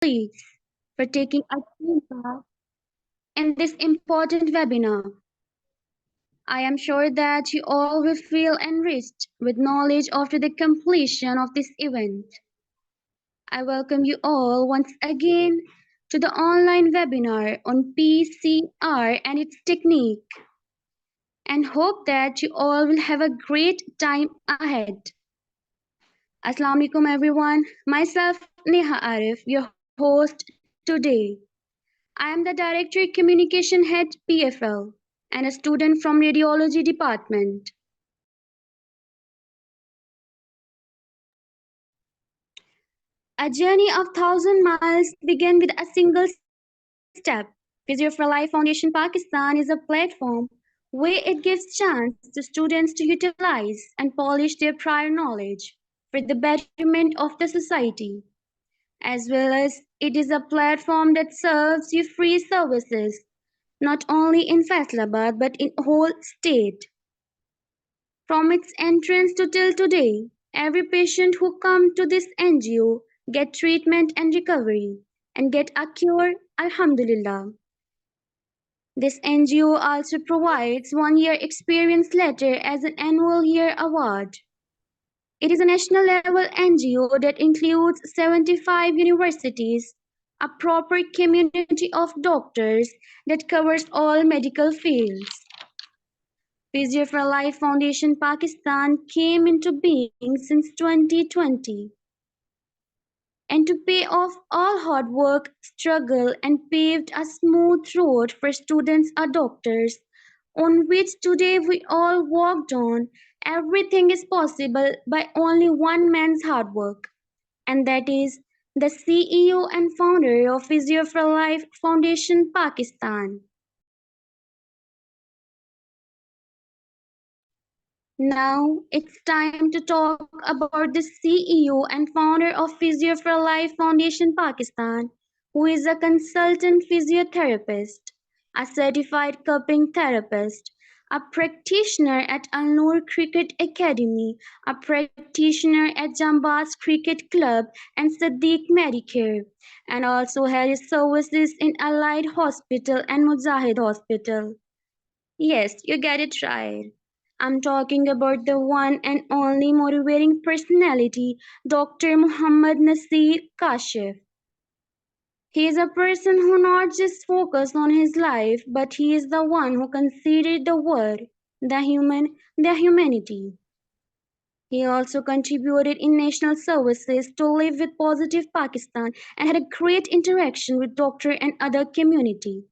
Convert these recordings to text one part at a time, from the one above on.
colleagues for taking a keen part in this important webinar. I am sure that you all will feel enriched with knowledge after the completion of this event. I welcome you all once again to the online webinar on PCR and its technique, and hope that you all will have a great time ahead. Assalamu alaikum everyone. Myself Neha Arif, your host today. I am the Director Communication Head PFL and a student from Radiology Department. A journey of 1,000 miles began with a single step. Physio for Life Foundation Pakistan is a platform where it gives chance to students to utilize and polish their prior knowledge for the betterment of the society, as well as it is a platform that serves you free services not only in Faisalabad but in whole state. From its entrance to till today, every patient who come to this NGO get treatment and recovery and get a cure, alhamdulillah. This NGO also provides 1 year experience letter as an annual year award. It is a national level NGO that includes 75 universities, a proper community of doctors that covers all medical fields. Physio for Life Foundation Pakistan came into being since 2020. And to pay off all hard work, struggle, and paved a smooth road for students or doctors, on which today we all walked on, everything is possible by only one man's hard work, and that is the CEO and founder of Physio for Life Foundation Pakistan. Now it's time to talk about the CEO and founder of Physio for Life Foundation Pakistan, who is a consultant physiotherapist, a certified cupping therapist, a practitioner at Al Noor Cricket Academy, a practitioner at Jambaz Cricket Club and Sadiq Medicare, and also has services in Allied Hospital and Mujahid Hospital. Yes, you get it right. I'm talking about the one and only motivating personality, Dr. Muhammad Nasir Kashif. He is a person who not just focused on his life, but he is the one who considered the world, the human, the humanity. He also contributed in national services to Live with Positive Pakistan and had a great interaction with doctor and other community.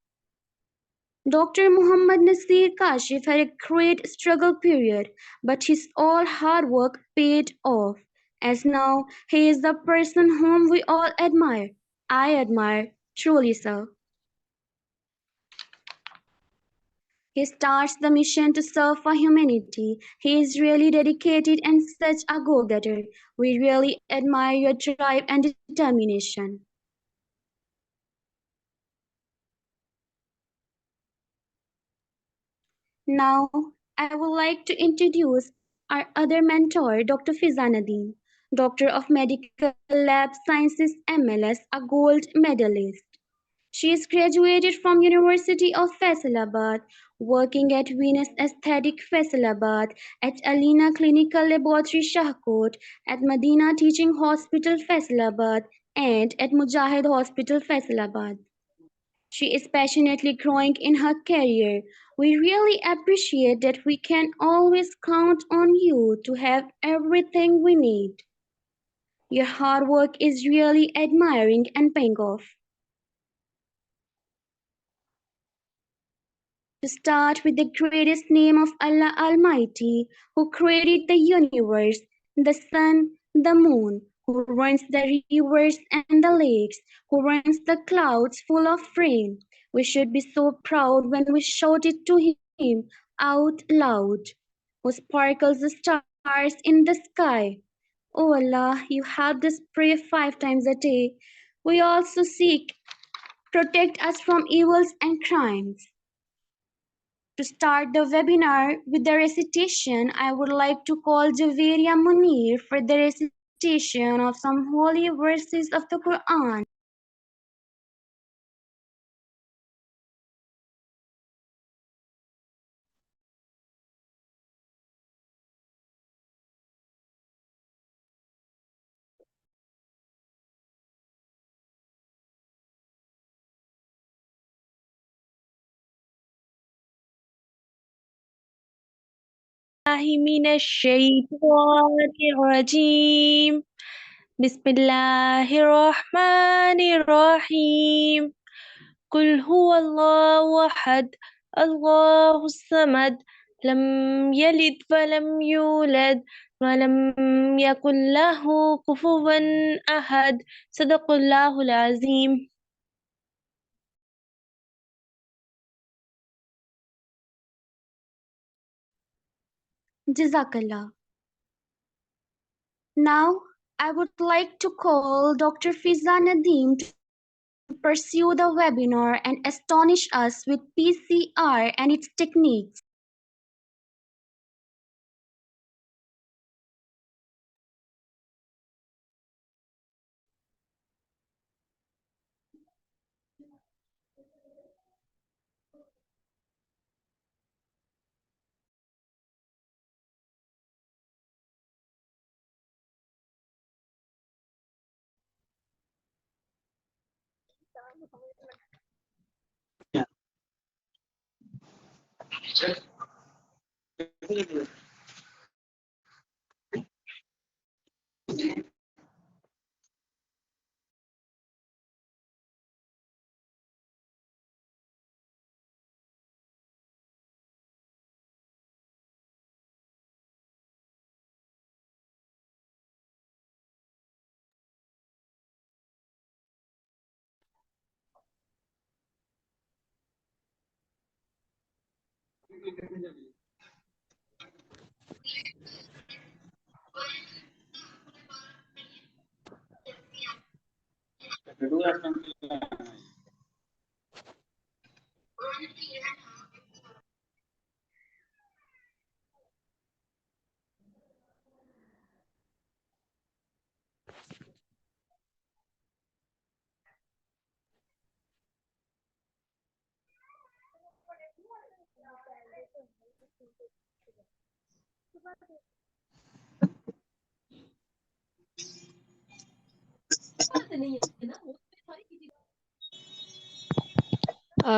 Doctor Muhammad Nasir Kashif had a great struggle period, but his all hard work paid off, as now he is the person whom we all admire. I admire, truly so. He starts the mission to serve for humanity. He is really dedicated and such a go-getter. We really admire your drive and determination. Now, I would like to introduce our other mentor, Dr. Fiza Nadeem, Doctor of Medical Lab Sciences MLS, a gold medalist. She is graduated from University of Faisalabad, working at Venus Aesthetic Faisalabad, at Alina Clinical Laboratory Shahkot, at Medina Teaching Hospital Faisalabad, and at Mujahid Hospital Faisalabad. She is passionately growing in her career. We really appreciate that we can always count on you to have everything we need. Your hard work is really admiring and paying off. To start with the greatest name of Allah Almighty, who created the universe, the sun, the moon, who runs the rivers and the lakes, who runs the clouds full of rain. We should be so proud when we shout it to him out loud, who sparkles the stars in the sky. Oh Allah, you help us pray 5 times a day. We also seek, protect us from evils and crimes. To start the webinar with the recitation, I would like to call Javeria Munir for the recitation of some holy verses of the Quran. मिनश शैतानिर रजीम बिस्मिल्लाहिर रहमानिर रहीम कुल हुवल्लाहु अहद अल्लाहुस Samad lump यलिद वलम यूलद वलम यकुल लहू कुफुवन अहद सदक़ल्लाहुल अज़ीम। Jazakallah. Now, I would like to call Dr. Fiza Nadeem to pursue the webinar and astonish us with PCR and its techniques.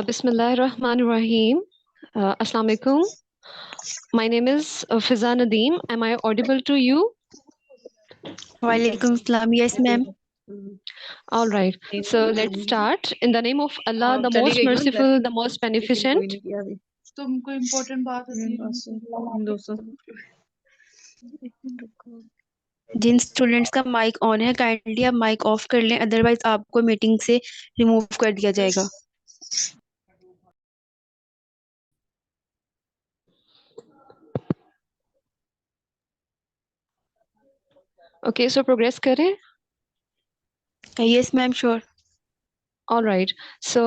Bismillahirrahmanirrahim. Assalamu alaikum. My name is Fiza Nadeem. Am I audible to you? Walaikum salam. Yes, ma'am. All right. So let's start. In the name of Allah, the most merciful, the most beneficent. तुमको important बात होती जिन students का mic on है kindly आप mic off कर लें, otherwise आपको meeting से रिमूव कर दिया जाएगा। Okay, so progress करें. Yes, ma'am, sure. All right. So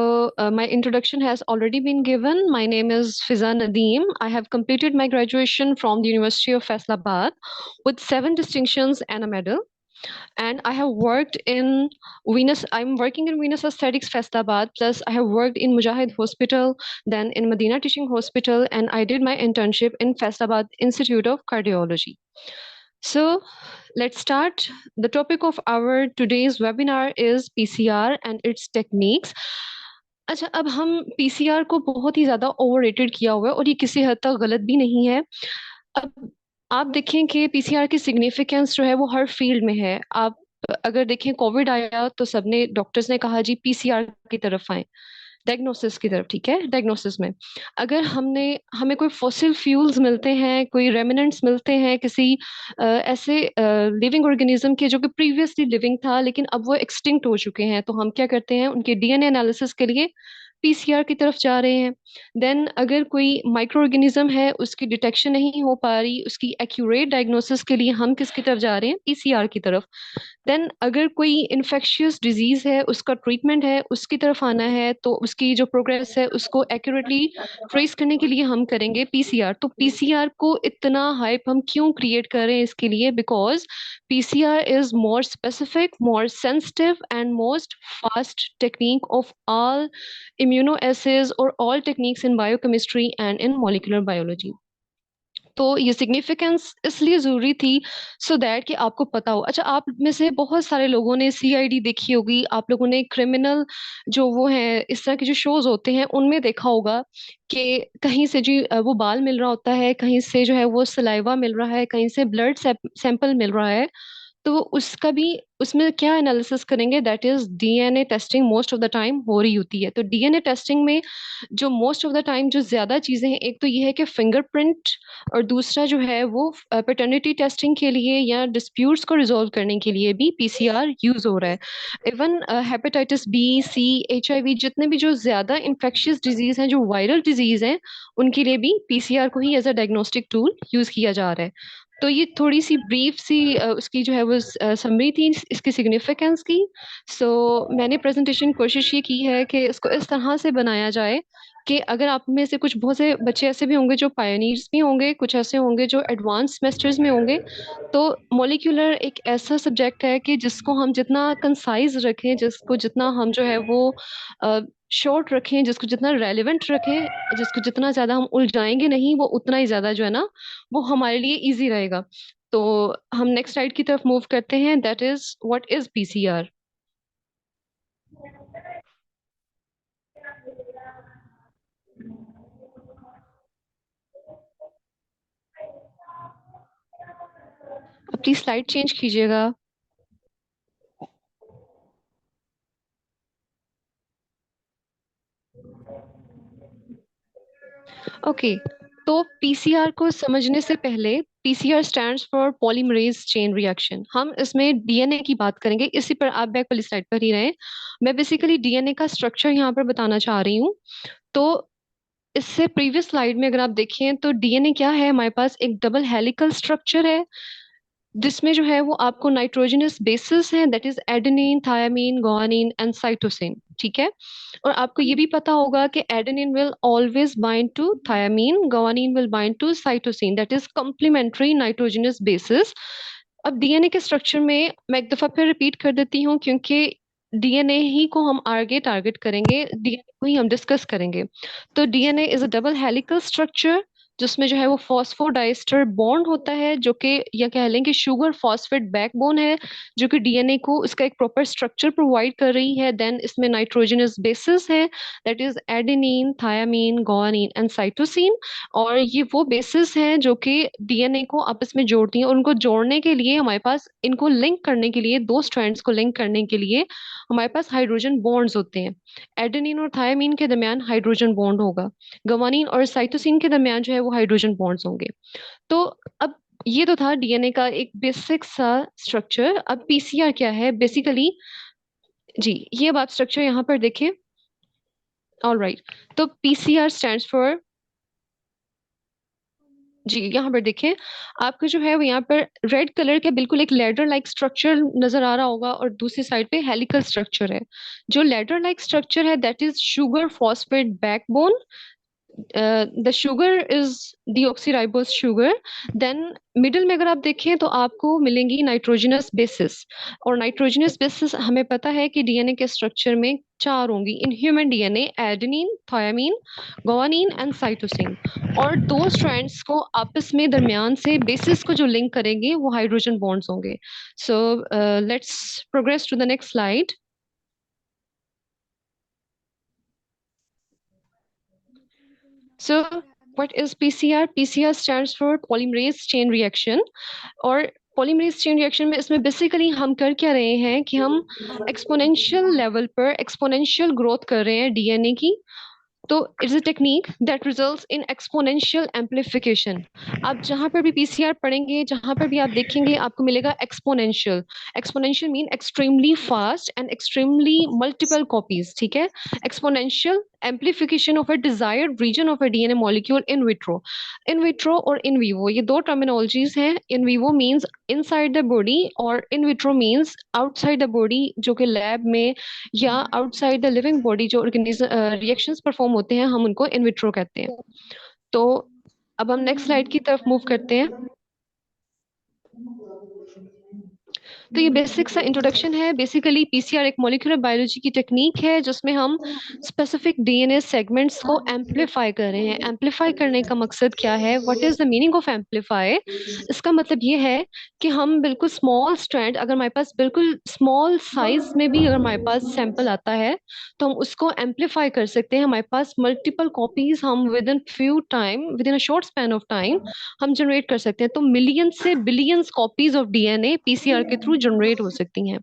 my introduction has already been given. My name is Fiza Nadeem. I have completed my graduation from the University of Faisalabad with 7 distinctions and a medal. And I have worked in Venus. I'm working in Venus Aesthetics Faisalabad. Plus, I have worked in Mujahid Hospital, then in Medina Teaching Hospital, and I did my internship in Faisalabad Institute of Cardiology. So let's start. The topic of our today's webinar is PCR and its techniques. अच्छा, अब हम PCR को बहुत ही ज़्यादा overrated किया हुआ है और ये किसी हद तक गलत भी नहीं है। अब आप देखें कि PCR की सिग्निफिकेंस जो है वो हर फील्ड में है। आप अगर देखें कोविड आया तो सबने डॉक्टर्स ने कहा जी PCR की तरफ आए, डायग्नोसिस की तरफ, ठीक है, डायग्नोसिस में अगर हमें कोई फॉसिल फ्यूल्स मिलते हैं, कोई रेमिनेंट्स मिलते हैं किसी ऐसे लिविंग ऑर्गेनिज्म के जो कि प्रीवियसली लिविंग था लेकिन अब वो एक्सटिंक्ट हो चुके हैं, तो हम क्या करते हैं उनके DNA एनालिसिस के लिए PCR की तरफ जा रहे हैं। देन अगर कोई माइक्रो ऑर्गेनिज्म है उसकी डिटेक्शन नहीं हो पा रही, उसकी एक्यूरेट डायग्नोसिस के लिए हम किसकी तरफ जा रहे हैं, PCR की तरफ। देन अगर कोई इन्फेक्शियस डिजीज है उसका ट्रीटमेंट है उसकी तरफ आना है तो उसकी जो प्रोग्रेस है उसको एक्यूरेटली ट्रेस करने के लिए हम करेंगे PCR। तो PCR को इतना हाइप हम क्यों क्रिएट कर रहे हैं इसके लिए, because PCR is more specific, more sensitive and most fast technique of all immunoassays or all techniques in biochemistry and in molecular biology. तो ये सिग्निफिकेंस इसलिए जरूरी थी सो दैट कि आपको पता हो। अच्छा, आप में से बहुत सारे लोगों ने सीआईडी देखी होगी, आप लोगों ने क्रिमिनल जो वो है इस तरह के जो शोज होते हैं उनमें देखा होगा कि कहीं से जी वो बाल मिल रहा होता है, कहीं से जो है वो सलाइवा मिल रहा है, कहीं से ब्लड सैंपल मिल रहा है। तो वो उसका भी उसमें क्या एनालिसिस करेंगे, that is DNA testing most of the time हो रही होती है। तो डीएनए टेस्टिंग में जो मोस्ट ऑफ द टाइम जो ज्यादा चीजें हैं, एक तो ये है कि फिंगरप्रिंट, और दूसरा जो है वो पेटर्निटी टेस्टिंग के लिए या डिस्प्यूट्स को रिजोल्व करने के लिए भी पीसीआर यूज हो रहा है। इवन हेपेटाइटिस बी, सी, एचआईवी, जितने भी जो ज्यादा इन्फेक्शियस डिजीज हैं, जो वायरल डिजीज हैं, उनके लिए भी पीसीआर को ही as a diagnostic tool use किया जा रहा है। तो ये थोड़ी सी ब्रीफ सी उसकी जो है वो समरी थी इसकी सिग्निफिकेंस की। सो मैंने प्रेजेंटेशन कोशिश ये की है कि इसको इस तरह से बनाया जाए कि अगर आप में से कुछ बहुत से बच्चे ऐसे भी होंगे जो पायनियर्स भी होंगे, कुछ ऐसे होंगे जो एडवांस सेमेस्टर्स में होंगे। तो मॉलिक्यूलर एक ऐसा सब्जेक्ट है कि जिसको हम जितना कंसाइज रखें, जिसको जितना हम जो है वो शॉर्ट रखें, जिसको जितना रेलिवेंट रखें, जिसको जितना ज्यादा हम उलझाएंगे नहीं, वो उतना ही ज्यादा जो है ना वो हमारे लिए इजी रहेगा। तो हम नेक्स्ट स्लाइड की तरफ मूव करते हैं, that is what is PCR. Please slide change कीजिएगा। ओके, तो पीसीआर को समझने से पहले, PCR stands for polymerase chain reaction. हम इसमें डीएनए की बात करेंगे, इसी पर आप बैक वाली स्लाइड पर ही रहे। मैं बेसिकली डीएनए का स्ट्रक्चर यहाँ पर बताना चाह रही हूँ। तो इससे प्रीवियस स्लाइड में अगर आप देखें तो डीएनए क्या है, हमारे पास एक डबल हेलिकल स्ट्रक्चर है जिसमें जो है वो आपको नाइट्रोजनस बेसिस हैं, that is adenine, thymine, guanine and cytosine. ठीक है, और आपको ये भी पता होगा कि adenine will always bind to thymine, guanine will bind to cytosine, that is complementary nitrogenous bases. अब डीएनए के स्ट्रक्चर में मैं एक दफा फिर रिपीट कर देती हूँ क्योंकि डीएनए ही को हम आगे टारगेट करेंगे, डीएनए को ही हम डिस्कस करेंगे। तो DNA is a double helical structure जिसमें जो है वो फॉस्फोडाइस्टर बॉन्ड होता है, जो कि या कह लें कि शुगर फॉस्फेट बैकबोन है, जो कि डीएनए को इसका एक प्रॉपर स्ट्रक्चर प्रोवाइड कर रही है। देन इसमें नाइट्रोजनस बेसिस है, that is adenine, thymine, guanine and cytosine. और ये वो बेसिस हैं जो कि डीएनए को आपस में जोड़ती हैं, और उनको जोड़ने के लिए हमारे पास, इनको लिंक करने के लिए, दो स्ट्रैंड्स को लिंक करने के लिए हमारे पास हाइड्रोजन बॉन्ड्स होते हैं। एडेनिन और थायामीन के दरमियान हाइड्रोजन बॉन्ड होगा, गुआनिन और साइटोसिन के दरमियान जो है वो हाइड्रोजन बॉन्ड्स होंगे। तो अब ये तो था डीएनए का एक बेसिक सा स्ट्रक्चर। अब पीसीआर क्या है बेसिकली जी, ये अब आप स्ट्रक्चर यहाँ पर देखिए। ऑल राइट, तो पीसीआर स्टैंड्स फॉर, जी यहाँ पर देखें, आपको जो है वो यहाँ पर रेड कलर के बिल्कुल एक लेडर लाइक स्ट्रक्चर नजर आ रहा होगा, और दूसरी साइड पे हेलिकल स्ट्रक्चर है। जो लेडर लाइक स्ट्रक्चर है that is sugar phosphate backbone, the sugar is deoxyribose sugar. Then middle में अगर आप देखें तो आपको मिलेंगी नाइट्रोजनस बेसिस, और नाइट्रोजनस बेसिस हमें पता है कि डीएनए के स्ट्रक्चर में चार होंगी in human DNA, adenine, thymine, guanine and cytosine. और दो स्ट्रैंड्स को आपस में दरमियान से बेसिस को जो लिंक करेंगे वो हाइड्रोजन बॉन्ड्स होंगे। So let's progress to the next slide. So, what is PCR? PCR stands for polymerase chain reaction। और polymerase chain reaction में इसमें बेसिकली हम कर क्या रहे हैं कि हम एक्सपोनेंशियल लेवल पर एक्सपोनेंशियल ग्रोथ कर रहे हैं डीएनए की। तो it's a technique that results in exponential amplification. आप जहां पर भी पीसीआर पढ़ेंगे, जहां पर भी आप देखेंगे, आपको मिलेगा exponential. Exponential mean extremely fast and extremely multiple copies. ठीक है, exponential amplification of a desired region of a DNA molecule in vitro. In vitro और इन वीवो ये दो टर्मिनोलॉजीज हैं। In vivo means inside the body, और in vitro means outside the body, जो कि lab में या आउटसाइड द लिविंग बॉडी जो ऑर्गेनिज्म रिएक्शंस परफॉर्म होते हैं, हम उनको इन विट्रो कहते हैं। तो अब हम नेक्स्ट स्लाइड की तरफ मूव करते हैं। तो ये बेसिक सा इंट्रोडक्शन है। बेसिकली पीसीआर एक मॉलिक्यूलर बायोलॉजी की टेक्निक है जिसमें हम स्पेसिफिक डीएनए सेगमेंट्स को एम्पलीफाई कर रहे हैं। एम्पलीफाई करने का मकसद क्या है? What is the meaning of amplify? इसका मतलब ये है कि हम बिल्कुल स्मॉल स्ट्रैंड, अगर हमारे पास बिल्कुल स्मॉल साइज में भी अगर हमारे पास सैंपल आता है तो हम उसको एम्पलीफाई कर सकते हैं। हमारे पास मल्टीपल कॉपीज हम with in a short span of time हम जनरेट कर सकते हैं। तो मिलियन से billions copies of DNA PCR के थ्रू जनरेट हो सकती हैं।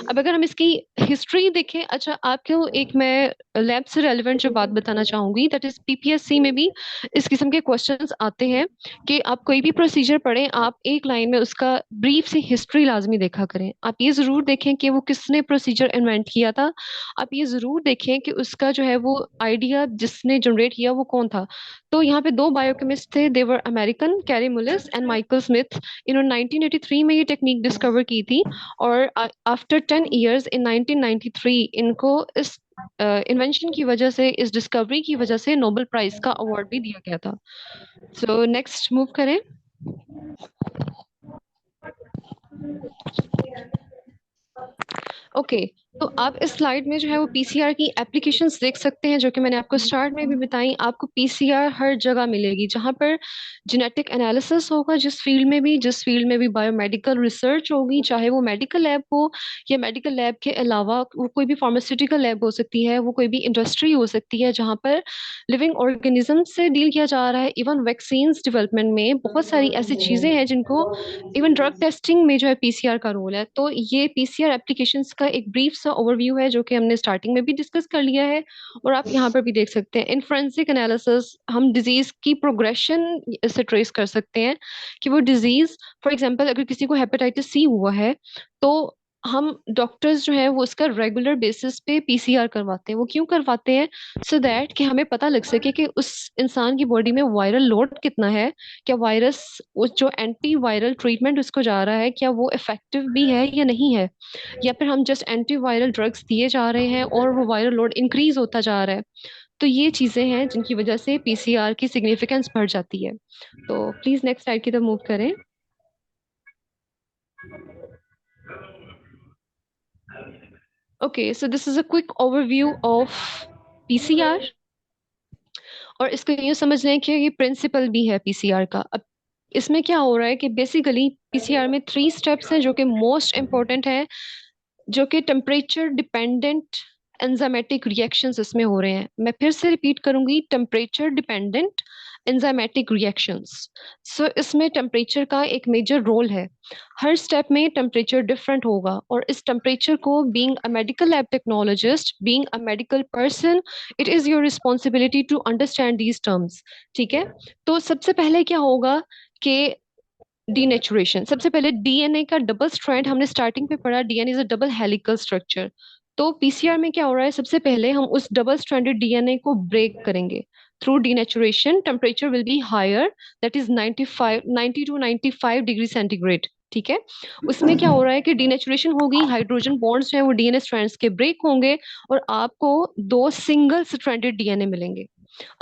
अब अगर हम इसकी हिस्ट्री देखें, अच्छा आपको एक मैं लैब से रेलिवेंट जो बात बताना चाहूंगी, दैट इज पीपीएससी में भी इस किस्म के क्वेश्चंस आते हैं कि आप कोई भी प्रोसीजर पढ़ें, आप एक लाइन में उसका ब्रीफ सी हिस्ट्री लाजमी देखा करें। आप ये जरूर देखें कि वो किसने प्रोसीजर इन्वेंट किया था। आप ये जरूर देखें कि उसका जो है वो आइडिया जिसने जनरेट किया वो कौन था। तो यहाँ पे दो बायोकेमिस्ट थे, they were American, Kary Mullis and Michael Smith. इन्होंने 1983 में ये टेक्निक डिस्कवर की थी और आफ्टर 10 इयर्स इन 1993 इनको इस इन्वेंशन की वजह से, इस डिस्कवरी की वजह से नोबेल प्राइज का अवार्ड भी दिया गया था। सो नेक्स्ट मूव करें। ओके तो आप इस स्लाइड में जो है वो पीसीआर की एप्लीकेशंस देख सकते हैं, जो कि मैंने आपको स्टार्ट में भी बताई। आपको पीसीआर हर जगह मिलेगी जहां पर जेनेटिक एनालिसिस होगा, जिस फील्ड में भी बायोमेडिकल रिसर्च होगी, चाहे वो मेडिकल लैब हो या मेडिकल लैब के अलावा वो कोई भी फार्मास्यूटिकल लैब हो सकती है, वो कोई भी इंडस्ट्री हो सकती है जहां पर लिविंग ऑर्गेनिज्म से डील किया जा रहा है। इवन वैक्सीन डेवलपमेंट में बहुत सारी ऐसी चीजें हैं जिनको, इवन ड्रग टेस्टिंग में जो है पीसीआर का रोल है। तो ये पीसीआर एप्लीकेशंस का एक ब्रीफ सा ओवरव्यू है जो कि हमने स्टार्टिंग में भी डिस्कस कर लिया है और आप यहाँ पर भी देख सकते हैं। इन फोरेंसिक एनालिसिस हम डिजीज की प्रोग्रेशन से ट्रेस कर सकते हैं कि वो डिजीज, फॉर एग्जांपल अगर किसी को हेपेटाइटिस सी हुआ है तो हम डॉक्टर्स जो है वो उसका रेगुलर बेसिस पे पीसीआर करवाते हैं। वो क्यों करवाते हैं? सो दैट कि हमें पता लग सके कि उस इंसान की बॉडी में वायरल लोड कितना है, क्या वायरस, उस जो एंटी वायरल ट्रीटमेंट उसको जा रहा है क्या वो इफेक्टिव भी है या नहीं है, या फिर हम जस्ट एंटी वायरल ड्रग्स दिए जा रहे हैं और वो वायरल लोड इंक्रीज होता जा रहा है। तो ये चीजें हैं जिनकी वजह से पीसीआर की सिग्निफिकेंस बढ़ जाती है। तो प्लीज नेक्स्ट स्लाइड की तरफ मूव करें। Okay so this is a quick overview of PCR और इसको यूँ समझ लें कि ये प्रिंसिपल भी है पीसीआर का। अब इसमें क्या हो रहा है कि बेसिकली पीसीआर में 3 स्टेप्स हैं जो कि मोस्ट इंपॉर्टेंट है, जो कि टेम्परेचर डिपेंडेंट एंजाइमेटिक रिएक्शंस इसमें हो रहे हैं। मैं फिर से रिपीट करूंगी, temperature dependent enzymatic reactions. So इसमें टेम्परेचर का एक मेजर रोल है। हर स्टेप में टेम्परेचर डिफरेंट होगा और इस टेम्परेचर को, being a medical lab technologist, being a medical person, it is your responsibility to understand these terms. ठीक है, तो सबसे पहले क्या होगा कि डीनेचुरेशन। सबसे पहले डीएनए का डबल स्ट्रैंड हमने स्टार्टिंग पे पढ़ा, DNA is a double helical structure. तो पीसीआर में क्या हो रहा है, सबसे पहले हम उस डबल स्ट्रैंडेड डीएनए को ब्रेक करेंगे through denaturation. Temperature will be higher, that is 90 to 95 degree centigrade. ठीक है, उसमें क्या हो रहा है कि डीनेचुरेशन होगी, हाइड्रोजन बॉन्ड्स जो है वो डीएनए स्ट्रैंड्स के ब्रेक होंगे और आपको 2 सिंगल स्ट्रैंडेड डीएनए मिलेंगे।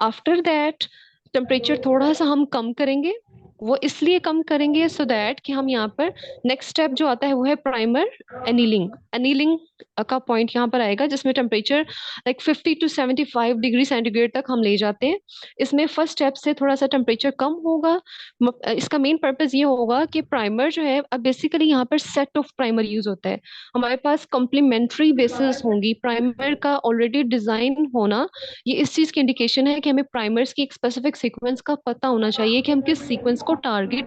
आफ्टर दैट टेम्परेचर थोड़ा सा हम कम करेंगे। वो इसलिए कम करेंगे सो दैट कि हम यहाँ पर नेक्स्ट स्टेप जो आता है वो है प्राइमर एनीलिंग। एनीलिंग का पॉइंट यहाँ पर आएगा जिसमें temperature like 50 to 75 degree centigrade तक हम ले जाते हैं। इसमें फर्स्ट स्टेप से थोड़ा सा टेम्परेचर कम होगा। इसका मेन पर्पज ये होगा कि प्राइमर जो है, अब बेसिकली यहाँ पर सेट ऑफ प्राइमर यूज होता है। हमारे पास कॉम्प्लीमेंट्री बेसिस होंगी। प्राइमर का ऑलरेडी डिजाइन होना ये इस चीज की इंडिकेशन है कि हमें प्राइमर्स की एक स्पेसिफिक सीक्वेंस का पता होना चाहिए कि हम किस सीक्वेंस को टारगेट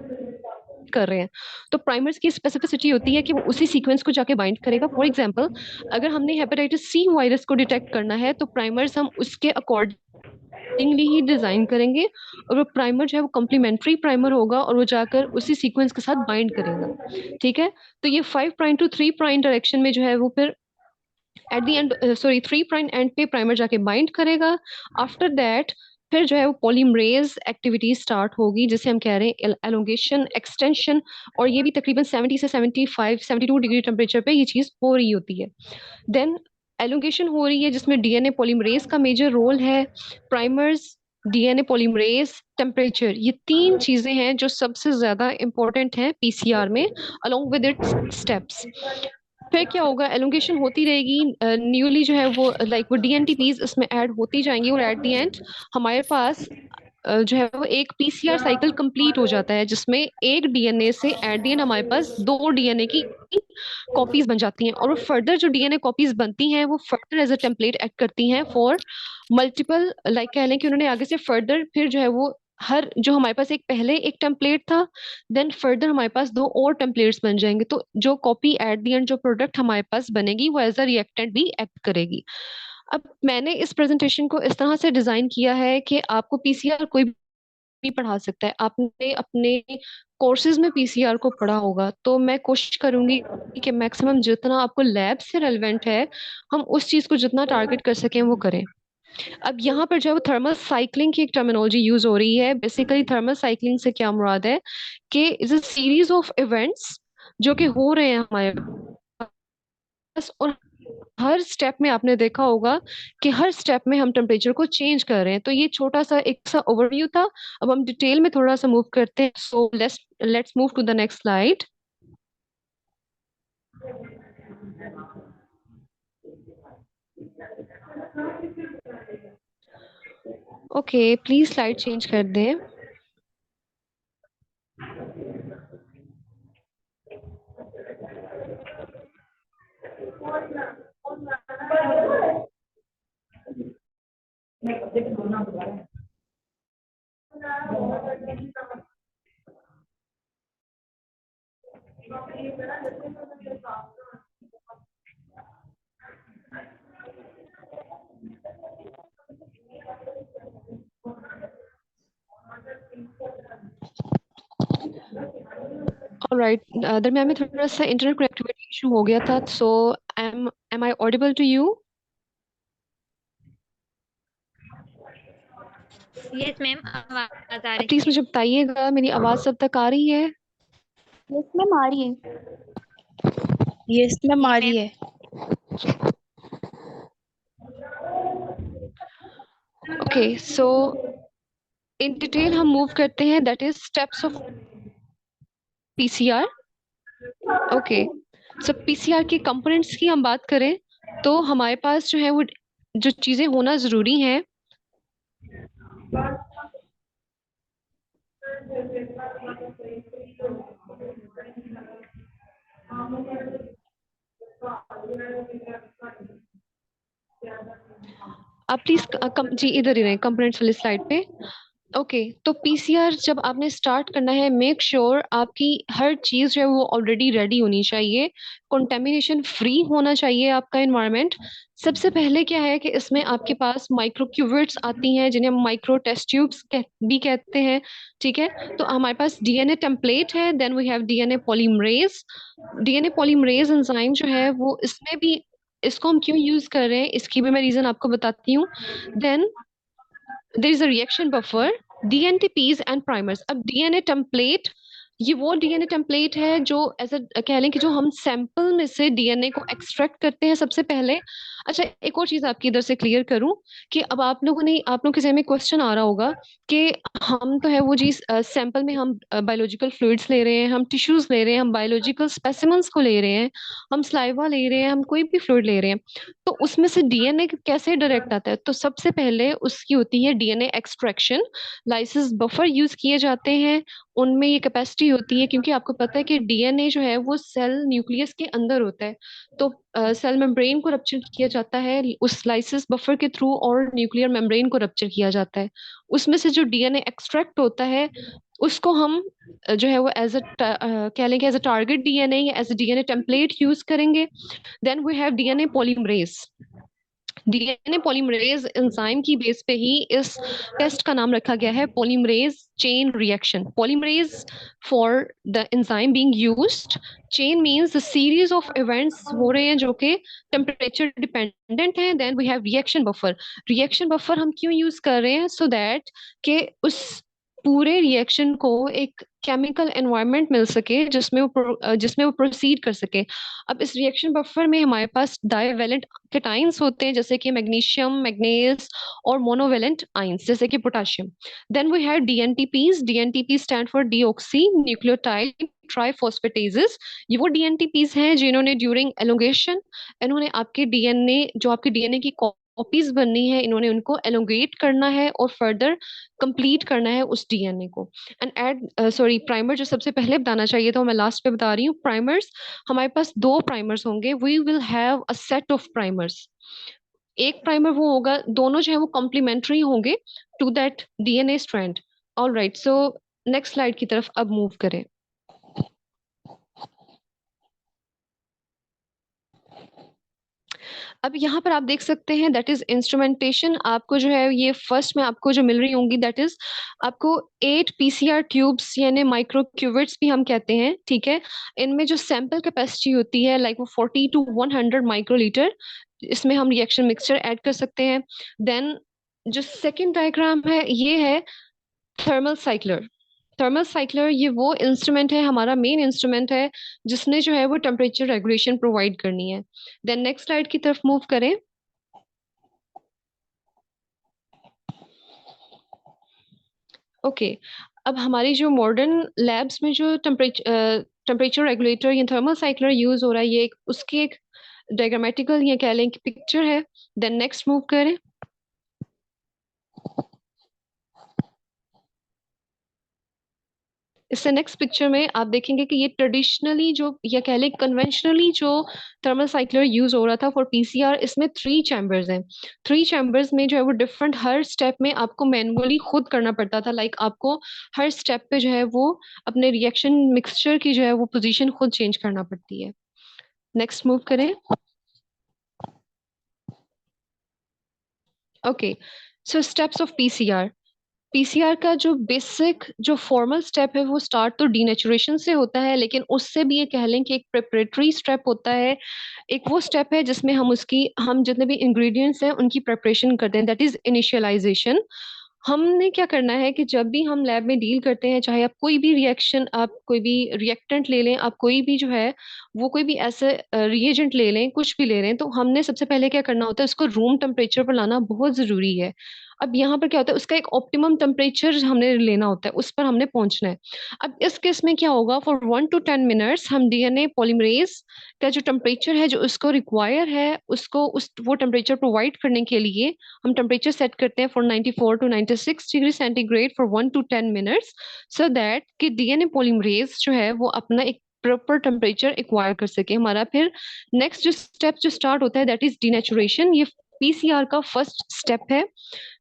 कर रहे हैं। तो प्राइमर्स की स्पेसिफिसिटी होती है कि वो उसी सीक्वेंस को जाके बाइंड करेगा। फॉर एग्जांपल, अगर हमने हेपेटाइटिस सी वायरस को डिटेक्ट करना है तो प्राइमर्स हम उसके अकॉर्डिंगली ही डिजाइन करेंगे और वो प्राइमर जो है वो कॉम्प्लीमेंट्री प्राइमर होगा और वो जाकर उसी सीक्वेंस के साथ बाइंड करेगा। ठीक है, तो ये 5 प्राइम टू 3 प्राइम डायरेक्शन में जो है वो फिर at the end, sorry 3 prime end पे प्राइमर जाके बाइंड करेगा। आफ्टर दैट फिर जो है वो पॉलीमरेज एक्टिविटी स्टार्ट होगी जिसे हम कह रहे हैं एलोंगेशन, एक्सटेंशन। और ये भी तकरीबन 70 से 75 72 डिग्री टेम्परेचर पे ये चीज हो रही होती है। देन एलोंगेशन हो रही है जिसमें डीएनए पॉलीमरेज का मेजर रोल है। प्राइमर्स डीएनए पॉलीमरेज, टेम्परेचर, ये 3 चीजें हैं जो सबसे ज्यादा इंपॉर्टेंट हैं पीसीआर में, अलोंग विद इट्स स्टेप्स। फिर क्या होगा, एलोंगेशन होती रहेगी, न्यूली जो है वो वो डीएनटीपीज इसमें ऐड होती जाएंगी, और एट द एंड हमारे पास जो है वो एक पीसीआर साइकिल कंप्लीट हो जाता है, जिसमें एक डीएनए से एट द एंड हमारे पास 2 डीएनए की कॉपीज बन जाती हैं, और वो फर्दर जो डीएनए कॉपीज बनती हैं वो further as a template act करती हैं फॉर मल्टीपल, कह लें कि उन्होंने आगे से फर्दर फिर जो है वो हर जो हमारे पास एक पहले एक टेम्पलेट था, देन फर्दर हमारे पास 2 और टेम्पलेट्स बन जाएंगे, तो जो कॉपी एट द एंड जो प्रोडक्ट हमारे पास बनेगी वो एज अ रिएक्टेंट भी एक्ट करेगी। अब मैंने इस प्रेजेंटेशन को इस तरह से डिजाइन किया है कि आपको पीसीआर कोई भी पढ़ा सकता है। आपने अपने कोर्सेज में पीसीआर को पढ़ा होगा, तो मैं कोशिश करूंगी कि मैक्सिमम जितना आपको लैब से रेलेवेंट है, हम उस चीज को जितना टारगेट कर सकें वो करें। अब यहाँ पर जो है थर्मल साइक्लिंग की एक टर्मिनोलॉजी यूज हो रही है। बेसिकली थर्मल साइक्लिंग से क्या मुराद है कि is a series of events जो कि हो रहे हैं हमारे पास, और हर स्टेप में आपने देखा होगा कि हर स्टेप में हम टेम्परेचर को चेंज कर रहे हैं। तो ये छोटा सा एक सा ओवरव्यू था। अब हम डिटेल में थोड़ा सा मूव करते हैं, so let's move to the next slide. Okay, please slide change कर दें। ऑलराइट, दरमियान में थोड़ा सा इंटरनेट कनेक्टिविटी इशू हो गया था, so am I audible to you? Yes ma'am, आवाज आ रही प्लीज है। मुझे बताइएगा मेरी आवाज सब तक आ रही है? यस मैम, आ रही है। यस मैम, जी आ मैम। रही है। ओके, सो इन डिटेल हम मूव करते हैं, that is steps of PCR. Okay, so PCR के कंपोनेंट्स की हम बात करें तो हमारे पास जो है वो जो चीजें होना जरूरी हैं, आप प्लीज जी इधर ही रहे कंपोनेंट्स वाली स्लाइड पे। ओके, तो पीसीआर जब आपने स्टार्ट करना है, मेक श्योर आपकी हर चीज जो है वो ऑलरेडी रेडी होनी चाहिए, कंटेमिनेशन फ्री होना चाहिए आपका एनवायरनमेंट। सबसे पहले क्या है कि इसमें आपके पास माइक्रोक्यूबिट्स आती हैं, जिन्हें हम माइक्रो टेस्ट ट्यूब्स भी कहते हैं। ठीक है, तो हमारे पास डीएनए टेम्पलेट है, then we have DNA polymerase. DNA polymerase enzyme जो है वो इसमें भी, इसको हम क्यों यूज कर रहे हैं इसकी भी मैं रीजन आपको बताती हूँ। Then there is a reaction buffer, dNTPs and primers. अब डीएनए टेम्पलेट, ये वो डीएनए टेम्पलेट है जो एज अ कह लें कि जो हम सैंपल में से डीएनए को एक्सट्रैक्ट करते हैं सबसे पहले। अच्छा, एक और चीज आपकी इधर से क्लियर करूं कि अब आप लोगों के जहन में क्वेश्चन आ रहा होगा कि हम तो है वो चीज सैंपल में हम बायोलॉजिकल फ्लूइड्स ले रहे हैं, हम टिश्यूज ले रहे हैं, हम बायोलॉजिकल स्पेसिमेंस को ले रहे हैं, हम स्लाइवा ले रहे हैं, हम कोई भी फ्लूइड ले रहे हैं, तो उसमें से डीएनए कैसे डायरेक्ट आता है? तो सबसे पहले उसकी होती है DNA extraction. Lysis buffer use किए जाते हैं, उनमें ये कैपेसिटी होती है, क्योंकि आपको पता है कि डीएनए जो है वो सेल न्यूक्लियस के अंदर होता है, तो सेल मेम्ब्रेन को रप्चर किया जाता है उस लाइसिस बफर के थ्रू, और न्यूक्लियर मेम्ब्रेन को रप्चर किया जाता है। उसमें से जो डीएनए एक्सट्रैक्ट होता है उसको हम जो है वो एज अ कह लेंगे एज अ टारगेट डीएनए या as a DNA template use करेंगे। Then we have DNA polymerase. DNA polymerase enzyme की बेस पे ही इस टेस्ट का नाम रखा गया है polymerase chain reaction. Polymerase for the enzyme being used, chain means the series of events हो रहे हैं जो कि टेम्परेचर डिपेंडेंट हैं। Then we have reaction buffer. Reaction buffer हम क्यों यूज कर रहे हैं? सो दैट के उस पूरे रिएक्शन को एक केमिकल एनवायरनमेंट मिल सके जिसमें वो प्रोसीड कर सके। अब इस रिएक्शन बफर में हमारे पास डाइवेलेंट केटाइंस होते हैं, जैसे कि मैग्नीशियम, मैग्नीज, और मोनोवेलेंट आइंस जैसे कि potassium. Then we have dNTPs. DNTP stand for deoxy nucleotide triphosphates. ये वो डीएनटीपीज हैं जिन्होंने ड्यूरिंग एलोंगेशन, इन्होंने आपके डीएनए, जो आपके डीएनए की कॉपीज बननी है, इन्होंने उनको एलोंगेट करना है और फर्दर कंप्लीट करना है उस डीएनए को। एंड एड सॉरी, प्राइमर जो सबसे पहले बताना चाहिए था, मैं लास्ट पे बता रही हूँ। प्राइमर्स, हमारे पास दो प्राइमर्स होंगे। We will have a set of primers. एक प्राइमर वो होगा, दोनों जो है वो कॉम्प्लीमेंट्री होंगे to that DNA strand. All right, so next slide की तरफ अब मूव करें। अब यहाँ पर आप देख सकते हैं दैट इज इंस्ट्रूमेंटेशन। आपको जो है ये फर्स्ट में आपको जो मिल रही होंगी, दैट इज आपको 8 पीसीआर ट्यूब्स, यानी माइक्रो क्यूवेट्स भी हम कहते हैं, ठीक है। इनमें जो सैंपल कैपेसिटी होती है लाइक वो 40 to 100 माइक्रोलीटर, इसमें हम रिएक्शन मिक्सचर ऐड कर सकते हैं। देन जो सेकेंड डायग्राम है ये है थर्मल साइक्लर। थर्मल साइक्लर ये वो इंस्ट्रूमेंट है, हमारा मेन इंस्ट्रूमेंट है, जिसने जो है वो टेम्परेचर रेगुलेशन प्रोवाइड करनी है। देन नेक्स्ट स्लाइड की तरफ मूव करें। ओके, अब हमारी जो मॉडर्न लैब्स में जो टेम्परेचर रेगुलेटर या थर्मल साइक्लर यूज हो रहा है, ये उसकी एक डायग्रामेटिकल या कह लें कि पिक्चर है। देन नेक्स्ट मूव करें। इससे नेक्स्ट पिक्चर में आप देखेंगे कि ये ट्रेडिशनली जो या कह लें कन्वेंशनली जो थर्मल साइक्लर यूज हो रहा था फॉर पीसीआर, इसमें 3 चैम्बर्स हैं। 3 चैम्बर्स में जो है वो डिफरेंट, हर स्टेप में आपको मैनुअली खुद करना पड़ता था। लाइक आपको हर स्टेप पे जो है वो अपने रिएक्शन मिक्सचर की जो है वो पोजीशन खुद चेंज करना पड़ती है। नेक्स्ट मूव करें। Okay, so steps of PCR. PCR का जो बेसिक जो फॉर्मल स्टेप है वो स्टार्ट तो डीनेचुरेशन से होता है, लेकिन उससे भी ये कह लें कि एक प्रिपरेटरी स्टेप होता है। एक वो स्टेप है जिसमें हम जितने भी इंग्रेडिएंट्स हैं उनकी प्रिपरेशन करते हैं, दैट इज इनिशियलाइजेशन। हमने क्या करना है कि जब भी हम लैब में डील करते हैं, चाहे आप कोई भी रिएक्शन, आप कोई भी रिएक्टेंट ले लें, आप कोई भी जो है वो कोई भी ऐसे रिएजेंट ले लें, कुछ भी ले लें, तो हमने सबसे पहले क्या करना होता है, उसको रूम टेम्परेचर पर लाना बहुत जरूरी है। अब यहाँ पर क्या होता है, उसका एक ऑप्टिमम टेम्परेचर हमने लेना होता है, उस पर हमने पहुंचना है। अब इस केस में क्या होगा, फॉर 1 to 10 मिनट्स हम डीएनए पॉलीमरेज का जो टेम्परेचर है जो उसको रिक्वायर है, उसको वो टेम्परेचर प्रोवाइड करने के लिए हम टेम्परेचर सेट करते हैं for 94 to 96 degree centigrade for 1 to 10 minutes, so that कि डीएनए पॉलीमरेज जो है वो अपना एक प्रॉपर टेम्परेचर एक्वायर कर सके हमारा। फिर नेक्स्ट जो स्टेप जो स्टार्ट होता है दैट इज डीनेचुरेशन। ये पीसीआर का फर्स्ट स्टेप है।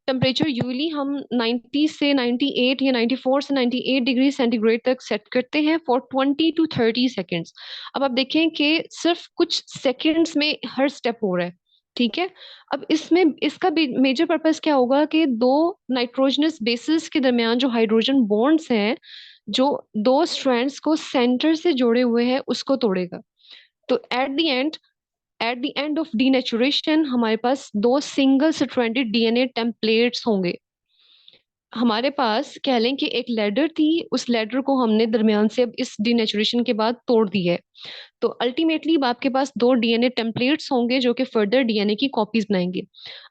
टेम्परेचर यूजली हम 90 से 98 या 94 से 98 डिग्री सेंटीग्रेड तक सेट करते हैं फॉर 20 to 30 सेकेंड्स। अब आप देखें कि सिर्फ कुछ सेकेंड्स में हर स्टेप हो रहा है, ठीक है। अब इसमें इसका मेजर पर्पस क्या होगा कि दो नाइट्रोजनस बेसिस के दरमियान जो हाइड्रोजन बॉन्ड्स हैं, जो दो स्ट्रैंड्स को सेंटर से जोड़े हुए हैं, उसको तोड़ेगा। तो at the end of denaturation हमारे पास 2 सिंगल स्ट्रैंडेड डीएनए टेम्पलेट्स होंगे। हमारे पास कह लें कि एक लेडर थी, उस लेडर को हमने दरमियान से अब इस डीनेचुरेशन के बाद तोड़ दिया है। तो अल्टीमेटली आपके पास 2 डीएनए टेम्पलेट्स होंगे जो कि फर्दर डीएनए की कॉपीज बनाएंगे।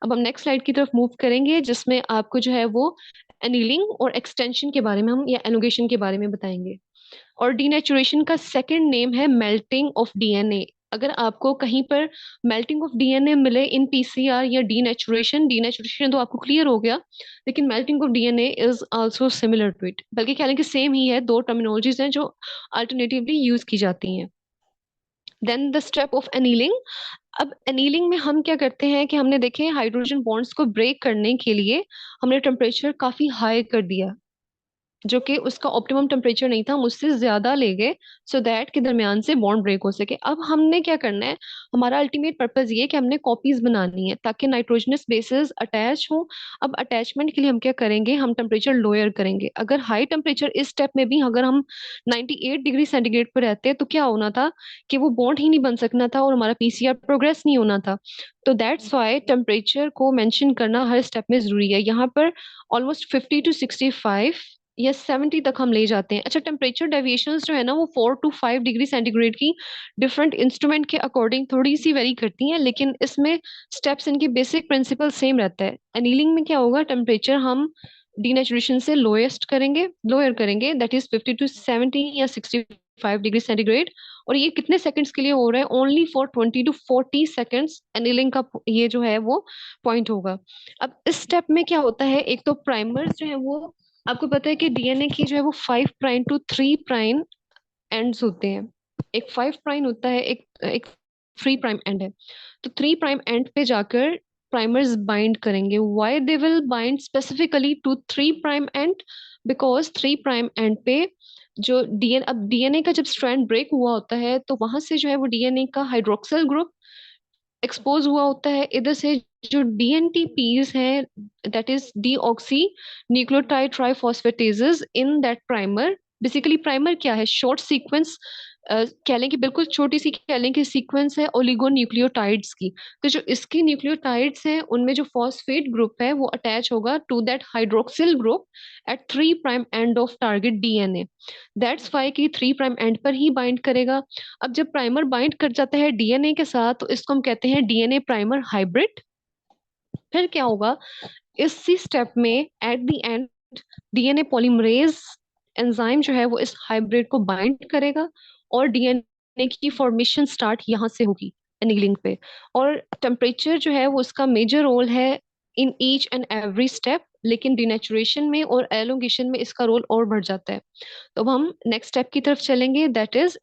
अब हम नेक्स्ट स्लाइड की तरफ मूव करेंगे, जिसमें आपको जो है वो एनीलिंग और एक्सटेंशन के बारे में हम या एलोगेशन के बारे में बताएंगे। और डीनेचुरेशन का सेकंड नेम है मेल्टिंग ऑफ डीएनए। अगर आपको कहीं पर मेल्टिंग ऑफ डीएनए मिले इन पीसीआर या डीनेचुरेशन, डीनेचुरेशन तो आपको क्लियर हो गया, लेकिन melting of DNA is also similar to it, बल्कि कह लें कि सेम ही है, दो टर्मिनोलॉजीज हैं जो अल्टरनेटिवली यूज की जाती हैं। Then the step of annealing. अब एनीलिंग में हम क्या करते हैं कि हमने देखे हाइड्रोजन बॉन्ड्स को ब्रेक करने के लिए हमने टेम्परेचर काफी हाई कर दिया, जो कि उसका ऑप्टिमम टेम्परेचर नहीं था, हम उससे ज्यादा ले गए सो दैट के दरमियान से बॉन्ड ब्रेक हो सके। अब हमने क्या करना है, हमारा अल्टीमेट पर्पस ये कि हमने कॉपीज बनानी है ताकि नाइट्रोजनस बेसेस अटैच हो। अब अटैचमेंट के लिए हम क्या करेंगे, हम टेम्परेचर लोअर करेंगे। अगर हाई टेम्परेचर इस स्टेप में भी अगर हम 98 डिग्री सेंटीग्रेड पर रहते तो क्या होना था कि वो बॉन्ड ही नहीं बन सकना था और हमारा पीसीआर प्रोग्रेस नहीं होना था। तो दैट्स वाई टेम्परेचर को मेंशन करना हर स्टेप में जरूरी है। यहाँ पर ऑलमोस्ट 50 to 65 या 70 तक हम ले जाते हैं। अच्छा, टेम्परेचर डेविएशंस जो है ना वो 4 to 5 डिग्री सेंटीग्रेड की डिफरेंट इंस्ट्रूमेंट के अकॉर्डिंग थोड़ी सी वेरी करती हैं, लेकिन इसमें स्टेप्स इनकी बेसिक प्रिंसिपल सेम रहता है। एनीलिंग में क्या होगा, टेम्परेचर हम डीनेचुरेशन से लोअर करेंगे, दैट इज 50 to 70 या 65 डिग्री सेंटीग्रेड। और ये कितने सेकंड्स के लिए हो रहा है, only for 20 to 40 seconds annealing का ये जो है वो पॉइंट होगा। अब इस स्टेप में क्या होता है, एक तो प्राइमर्स जो है वो, आपको पता है कि डीएनए की जो है वो 5 प्राइम टू 3 प्राइम एंड्स होते हैं। एक 5 प्राइम होता है, एक 3 प्राइम एंड है। तो 3 प्राइम एंड पे जाकर प्राइमर्स बाइंड करेंगे। Why they will bind specifically to 3 prime end, because 3 prime end पे जो डीएनए का जब स्ट्रैंड ब्रेक हुआ होता है तो वहां से जो है वो डीएनए का हाइड्रोक्सिल ग्रुप एक्सपोज हुआ होता है। इधर से जो डीएनटीपीज हैं, that is deoxy nucleotide triphosphates in that primer. Basically primer क्या है, शॉर्ट सीक्वेंस कह लें कि बिल्कुल छोटी सी कह लें कि सीक्वेंस है ओलिगोन्यूक्लियोटाइड्स की। तो जो इसकी न्यूक्लियोटाइड्स हैं उनमें जो फॉस्फेट ग्रुप है वो अटैच होगा to that hydroxyl group at 3 prime end of target DNA. That's why कि 3 प्राइम एंड पर ही बाइंड करेगा। अब जब प्राइमर बाइंड कर जाता है डीएनए के साथ तो इसको हम कहते हैं डीएनए प्राइमर हाइब्रिड। फिर क्या होगा, इसी स्टेप में at the end DNA polymerase enzyme जो है वो इस हाइब्रिड को बाइंड करेगा और डीएनए की फॉर्मेशन स्टार्ट यहाँ से होगी एनीलिंग पे। और टेम्परेचर जो है वो उसका मेजर रोल है in each and every step, लेकिन डिनेचुरेशन में और एलोंगेशन में इसका रोल और बढ़ जाता है। तो अब हम नेक्स्ट स्टेप की तरफ चलेंगे, दैट इज